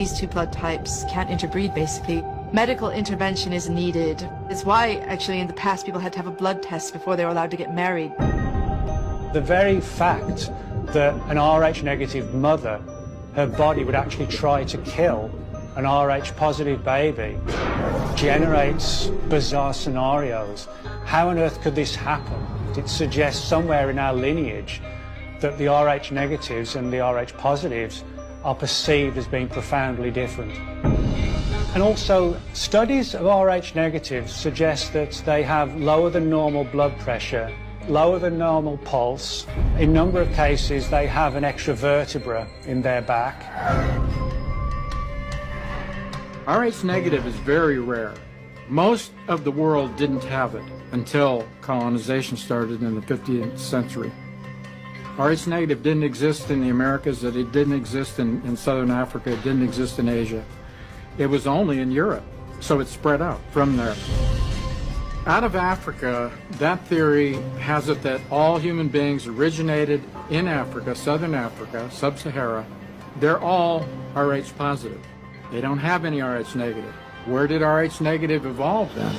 These two blood types can't interbreed, basically. Medical intervention is needed. It's why, actually, in the past, people had to have a blood test before they were allowed to get married. The very fact that an Rh negative mother, her body would actually try to kill an Rh positive baby generates bizarre scenarios. How on earth could this happen? It suggests somewhere in our lineage that the Rh negatives and the Rh positives are perceived as being profoundly different. And also, studies of Rh negatives suggest that they have lower than normal blood pressure, lower than normal pulse. In a number of cases, they have an extra vertebra in their back. Rh negative is very rare. Most of the world didn't have it until colonization started in the 15th century. Rh negative didn't exist in the Americas, it didn't exist in Southern Africa, it didn't exist in Asia. It was only in Europe, so it spread out from there. Out of Africa, that theory has it that all human beings originated in Africa, Southern Africa, Sub-Sahara. They're all Rh positive. They don't have any Rh negative. Where did Rh negative evolve then?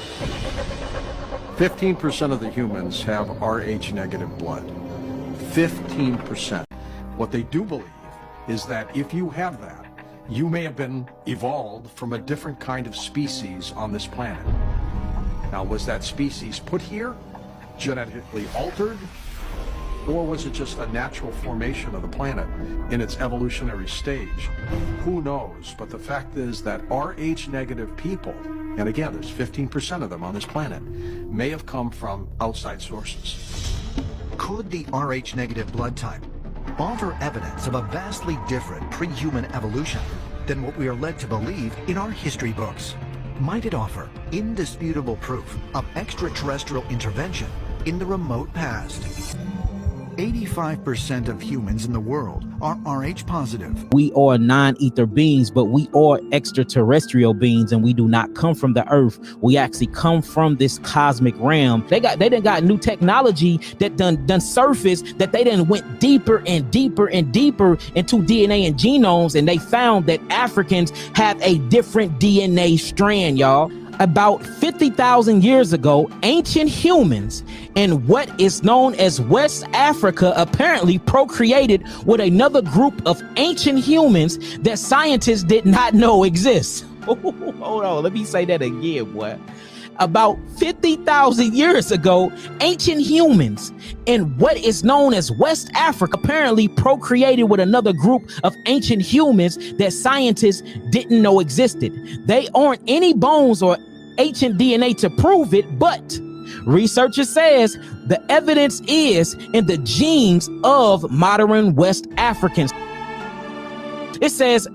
15% of the humans have Rh negative blood. 15%. What they do believe is that if you have that, you may have been evolved from a different kind of species on this planet. Now, was that species put here, genetically altered, or was it just a natural formation of the planet in its evolutionary stage? Who knows? But the fact is that Rh negative people, and again, there's 15% of them on this planet, may have come from outside sources. Could the Rh negative blood type offer evidence of a vastly different pre-human evolution than what we are led to believe in our history books? Might it offer indisputable proof of extraterrestrial intervention in the remote past? 85% of humans in the world are Rh positive. We are non-ether beings, but we are extraterrestrial beings, and we do not come from the earth. We actually come from this cosmic realm. They done got new technology that done surfaced, that they done went deeper and deeper and deeper into DNA and genomes, and they found that Africans have a different DNA strand, y'all. About 50,000 years ago, ancient humans in what is known as West Africa apparently procreated with another group of ancient humans that scientists did not know exist. Hold on, let me say that again, boy. About 50,000 years ago, ancient humans in what is known as West Africa apparently procreated with another group of ancient humans that scientists didn't know existed. They aren't any bones or ancient DNA to prove it, but researchers says the evidence is in the genes of modern West Africans. It says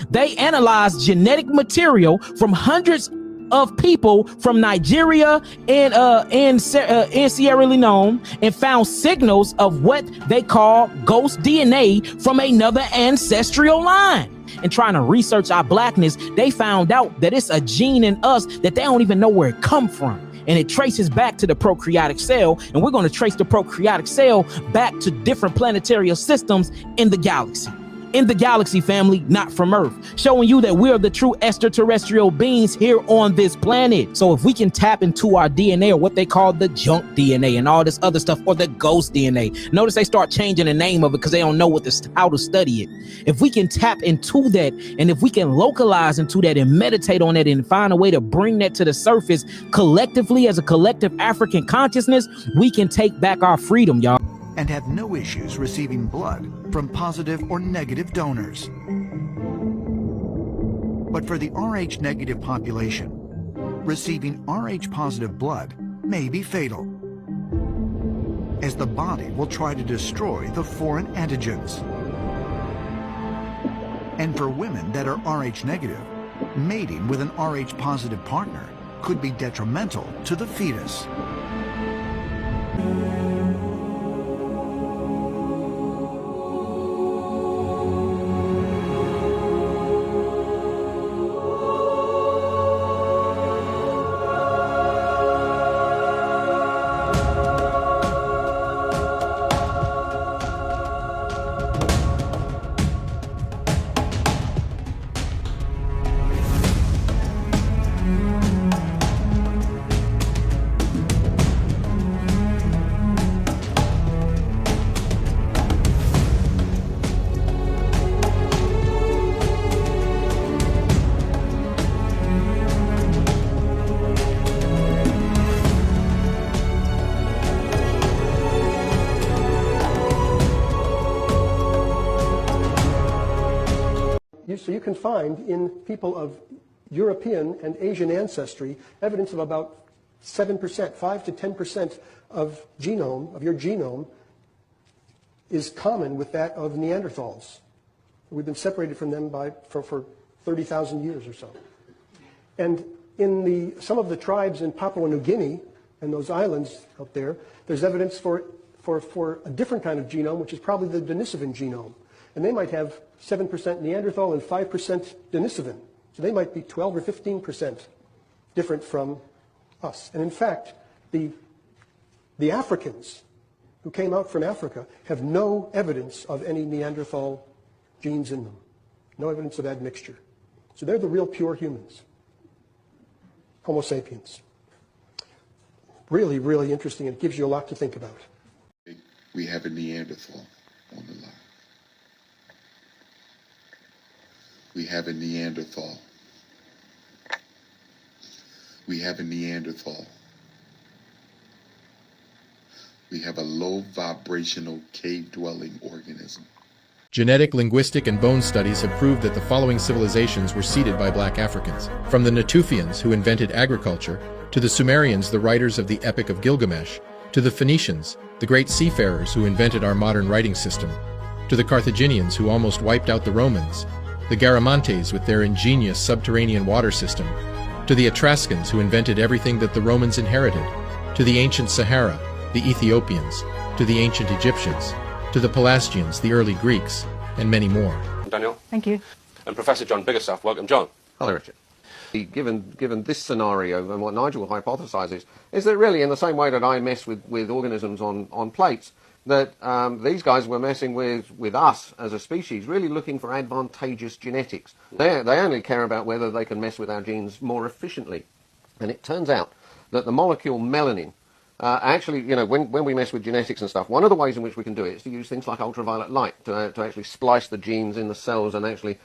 they analyzed genetic material from hundreds of people from Nigeria and Sierra Leone and found signals of what they call ghost DNA from another ancestral line. And trying to research our blackness, they found out that it's a gene in us that they don't even know where it come from. And it traces back to the prokaryotic cell, and we're going to trace the prokaryotic cell back to different planetary systems in the galaxy. In the galaxy, family, not from Earth, showing you that we're the true extraterrestrial beings here on this planet. So if we can tap into our DNA, or what they call the junk DNA and all this other stuff, or the ghost DNA, notice they start changing the name of it because they don't know how to study it. If we can tap into that, and if we can localize into that and meditate on it and find a way to bring that to the surface collectively as a collective African consciousness, we can take back our freedom, y'all. And have no issues receiving blood from positive or negative donors. But for the Rh negative population, receiving Rh positive blood may be fatal, as the body will try to destroy the foreign antigens. And for women that are Rh negative, mating with an Rh positive partner could be detrimental to the fetus. So you can find in people of European and Asian ancestry evidence of about 7%, 5 to 10% of your genome is common with that of Neanderthals. We've been separated from them for 30,000 years or so. And in some of the tribes in Papua New Guinea and those islands out there, there's evidence for a different kind of genome, which is probably the Denisovan genome. And they might have 7% Neanderthal and 5% Denisovan. So they might be 12 or 15% different from us. And in fact, the Africans who came out from Africa have no evidence of any Neanderthal genes in them. No evidence of admixture. So they're the real pure humans. Homo sapiens. Really, really interesting. It gives you a lot to think about. We have a Neanderthal on the line. We have a Neanderthal. We have a Neanderthal. We have a low vibrational cave-dwelling organism. Genetic, linguistic, and bone studies have proved that the following civilizations were seeded by black Africans. From the Natufians, who invented agriculture, to the Sumerians, the writers of the Epic of Gilgamesh, to the Phoenicians, the great seafarers who invented our modern writing system, to the Carthaginians who almost wiped out the Romans, the Garamantes with their ingenious subterranean water system, to the Etruscans who invented everything that the Romans inherited, to the ancient Sahara, the Ethiopians, to the ancient Egyptians, to the Pelasgians, the early Greeks, and many more. Daniel. Thank you. And Professor John Biggerstaff. Welcome, John. Hello, Richard. Given this scenario and what Nigel hypothesizes, is that really in the same way that I mess with organisms on plates, that these guys were messing with us as a species, really looking for advantageous genetics. They only care about whether they can mess with our genes more efficiently. And it turns out that the molecule melanin, actually, when we mess with genetics and stuff, one of the ways in which we can do it is to use things like ultraviolet light to actually splice the genes in the cells and actually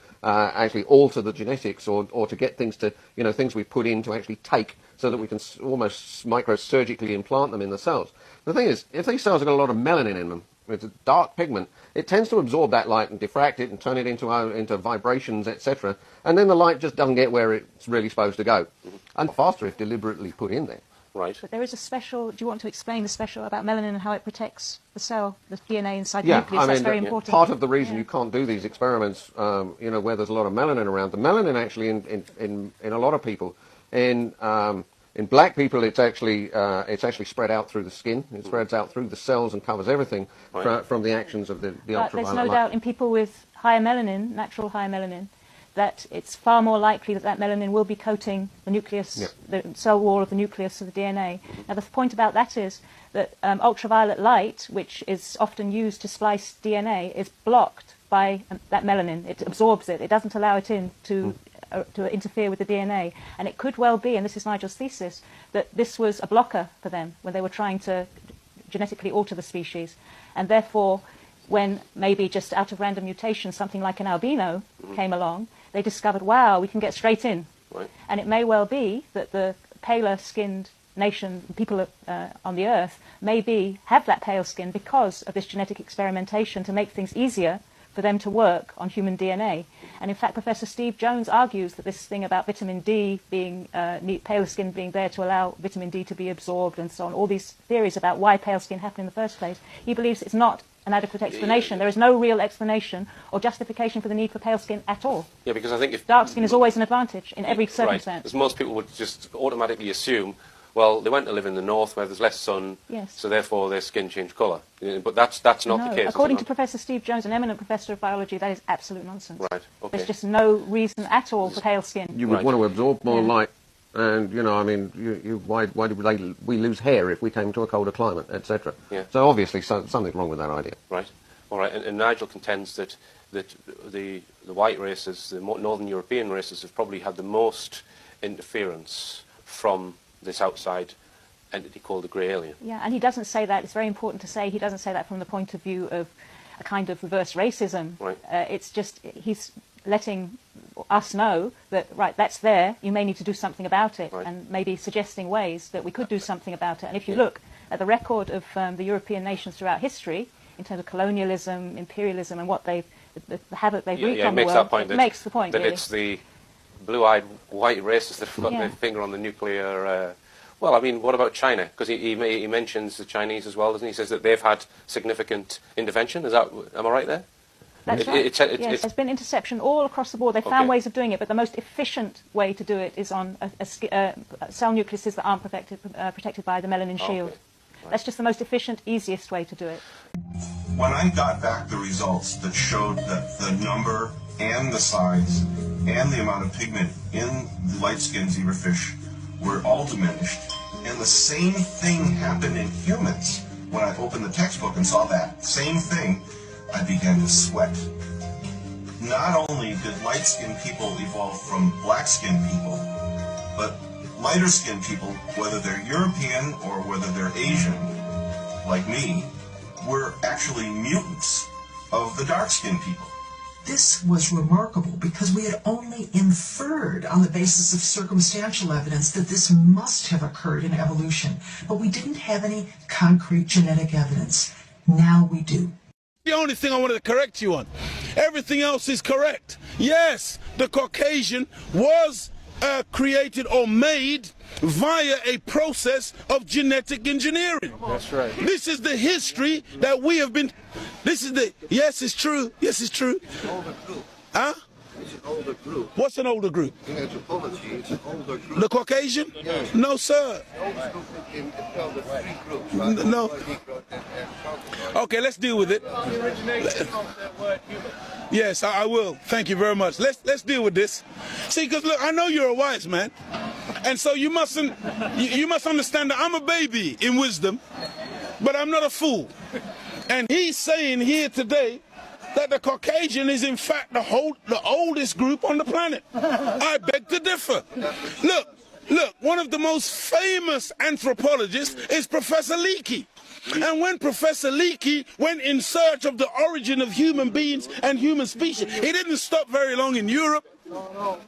alter the genetics, or to get things to, things we put in to actually take, so that we can almost microsurgically implant them in the cells. The thing is, if these cells have got a lot of melanin in them, it's a dark pigment, it tends to absorb that light and diffract it and turn it into vibrations, etc. And then the light just doesn't get where it's really supposed to go. And faster if deliberately put in there. Right. But there is a special, do you want to explain the special about melanin and how it protects the cell, the DNA inside the Yeah, nucleus? That's very important. Part of the reason you can't do these experiments, where there's a lot of melanin around, the melanin actually in a lot of people, in black people, it's actually spread out through the skin. It spreads out through the cells and covers everything from the actions of the ultraviolet light. There's no doubt in people with higher melanin, natural higher melanin, that it's far more likely that melanin will be coating the nucleus, the cell wall of the nucleus of the DNA. Now, the point about that is that ultraviolet light, which is often used to splice DNA, is blocked by that melanin. It absorbs it. It doesn't allow it in to interfere with the DNA. And it could well be, and this is Nigel's thesis, that this was a blocker for them when they were trying to genetically alter the species. And therefore, when maybe just out of random mutation, something like an albino came along, they discovered, wow, we can get straight in. Right. And it may well be that the paler-skinned nation, people on the Earth, have that pale skin because of this genetic experimentation to make things easier for them to work on human DNA. And in fact, Professor Steve Jones argues that this thing about vitamin D being, pale skin being there to allow vitamin D to be absorbed and so on, all these theories about why pale skin happened in the first place, he believes it's not an adequate explanation. There is no real explanation or justification for the need for pale skin at all. Yeah, because I think if dark skin is always an advantage in every circumstance. Right, because most people would just automatically assume, well, they went to live in the north where there's less sun, so therefore their skin changed colour. But that's not the case. According to Professor Steve Jones, an eminent professor of biology, that is absolute nonsense. Right. Okay. There's just no reason at all for pale skin. You would want to absorb more light. And, why did we lose hair if we came to a colder climate, etc.? Yeah. So obviously something's wrong with that idea. Right. All right. And Nigel contends that the white races, the northern European races, have probably had the most interference from this outside entity called the grey alien. Yeah, and he doesn't say that. It's very important to say he doesn't say that from the point of view of a kind of reverse racism. Right. It's just he's letting us know that, right, that's there, you may need to do something about it, and maybe suggesting ways that we could do something about it. And if you look at the record of the European nations throughout history, in terms of colonialism, imperialism, and what they've the havoc they've wreaked Yeah, on it the makes world. that point. It makes the point, that really. it's the blue-eyed white races that have got their finger on the nuclear. Well, I mean, what about China? Because he mentions the Chinese as well, doesn't he? He says that they've had significant intervention. Am I right there? That's right. Yes, there's been interception all across the board. They've found ways of doing it, but the most efficient way to do it is on cell nucleuses that aren't protected by the melanin shield. Right. That's just the most efficient, easiest way to do it. When I got back the results that showed that the number and the size and the amount of pigment in the light-skinned zebrafish were all diminished, and the same thing happened in humans, when I opened the textbook and saw that same thing, I began to sweat. Not only did light-skinned people evolve from black-skinned people, but lighter-skinned people, whether they're European or whether they're Asian, like me, were actually mutants of the dark-skinned people. This was remarkable because we had only inferred on the basis of circumstantial evidence that this must have occurred in evolution, but we didn't have any concrete genetic evidence. Now we do. The only thing I wanted to correct you on, everything else is correct. Yes, the Caucasian was created or made via a process of genetic engineering. That's right. This is the history that we have been, yes, it's true. Yes, it's true. It's an older group. Huh? It's an older group. What's an older group? In anthropology, it's an older group. The Caucasian? Yes. No, sir. The oldest group in the three groups, right? No. Okay, let's deal with it. The origination of the word human. Yes, I will. Thank you very much. Let's deal with this. See, because look, I know you're a wise man, and so you must understand that I'm a baby in wisdom, but I'm not a fool. And he's saying here today that the Caucasian is in fact the oldest group on the planet. I beg to differ. Look, one of the most famous anthropologists is Professor Leakey. And when Professor Leakey went in search of the origin of human beings and human species, he didn't stop very long in Europe.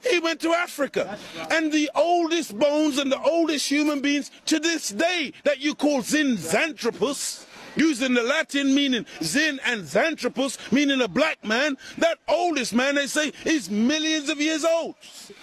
He went to Africa. And the oldest bones and the oldest human beings to this day that you call Zinjanthropus, using the Latin meaning Zin and Xanthropus, meaning a black man, that oldest man, they say, is millions of years old.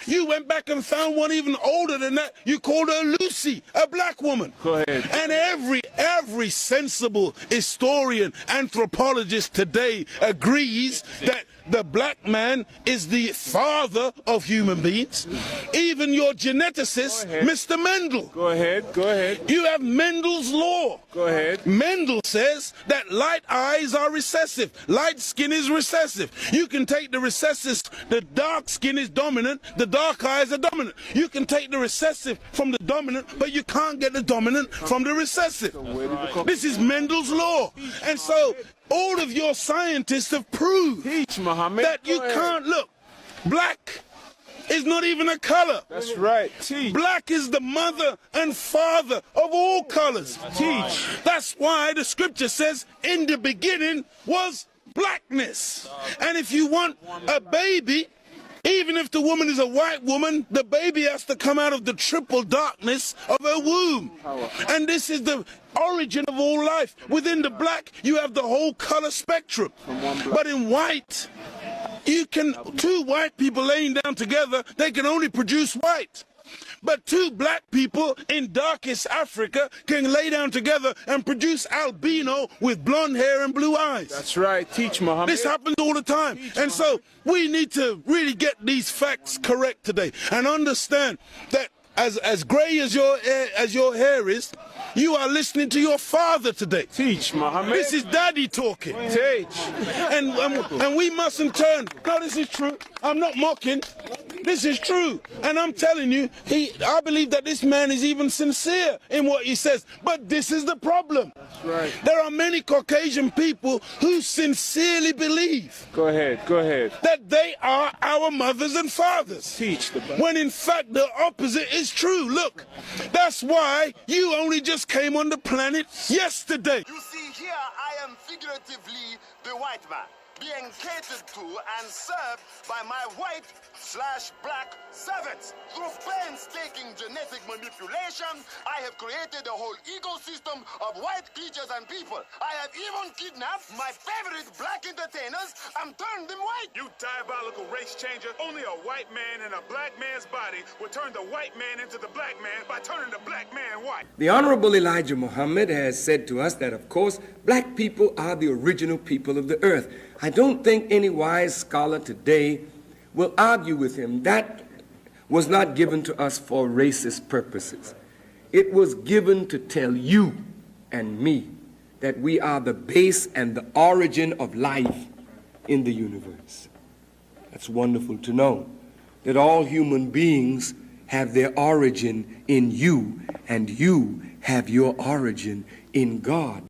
You went back and found one even older than that. You called her Lucy, a black woman. Go ahead. And every sensible historian, anthropologist today agrees that the black man is the father of human beings. Even your geneticist, Mr. Mendel. Go ahead. You have Mendel's law. Go ahead. Mendel says that light eyes are recessive. Light skin is recessive. You can take the recessive, the dark skin is dominant, the dark eyes are dominant. You can take the recessive from the dominant, but you can't get the dominant from the recessive. This is Mendel's law. And so all of your scientists have proved that you can't look. Black is not even a color. That's right. Black is the mother and father of all colors. That's why the scripture says, in the beginning was blackness. And if you want a baby, even if the woman is a white woman, the baby has to come out of the triple darkness of her womb. And this is the origin of all life. Within the black, you have the whole color spectrum. But in white, two white people laying down together, they can only produce white. But two black people in darkest Africa can lay down together and produce albino with blonde hair and blue eyes. That's right. Teach, Muhammad. This happens all the time. And so we need to really get these facts correct today and understand that as gray as your hair is, you are listening to your father today. Teach, Muhammad. This is daddy talking. Teach. And we mustn't turn. No, this is true. I'm not mocking. This is true. And I'm telling you, I believe that this man is even sincere in what he says. But this is the problem. That's right. There are many Caucasian people who sincerely believe. Go ahead. That they are our mothers and fathers. Teach the when in fact the opposite is true. Look, that's why you only just came on the planet yesterday. You see, here I am figuratively the white man, being catered to and served by my white black savants. Through painstaking genetic manipulation, I have created a whole ecosystem of white creatures and people. I have even kidnapped my favorite black entertainers and turned them white. You diabolical race changer. Only a white man in a black man's body would turn the white man into the black man by turning the black man white. The Honorable Elijah Muhammad has said to us that, of course, black people are the original people of the earth. I don't think any wise scholar today will argue with him. That was not given to us for racist purposes. It was given to tell you and me that we are the base and the origin of life in the universe. That's wonderful to know, that all human beings have their origin in you, and you have your origin in God.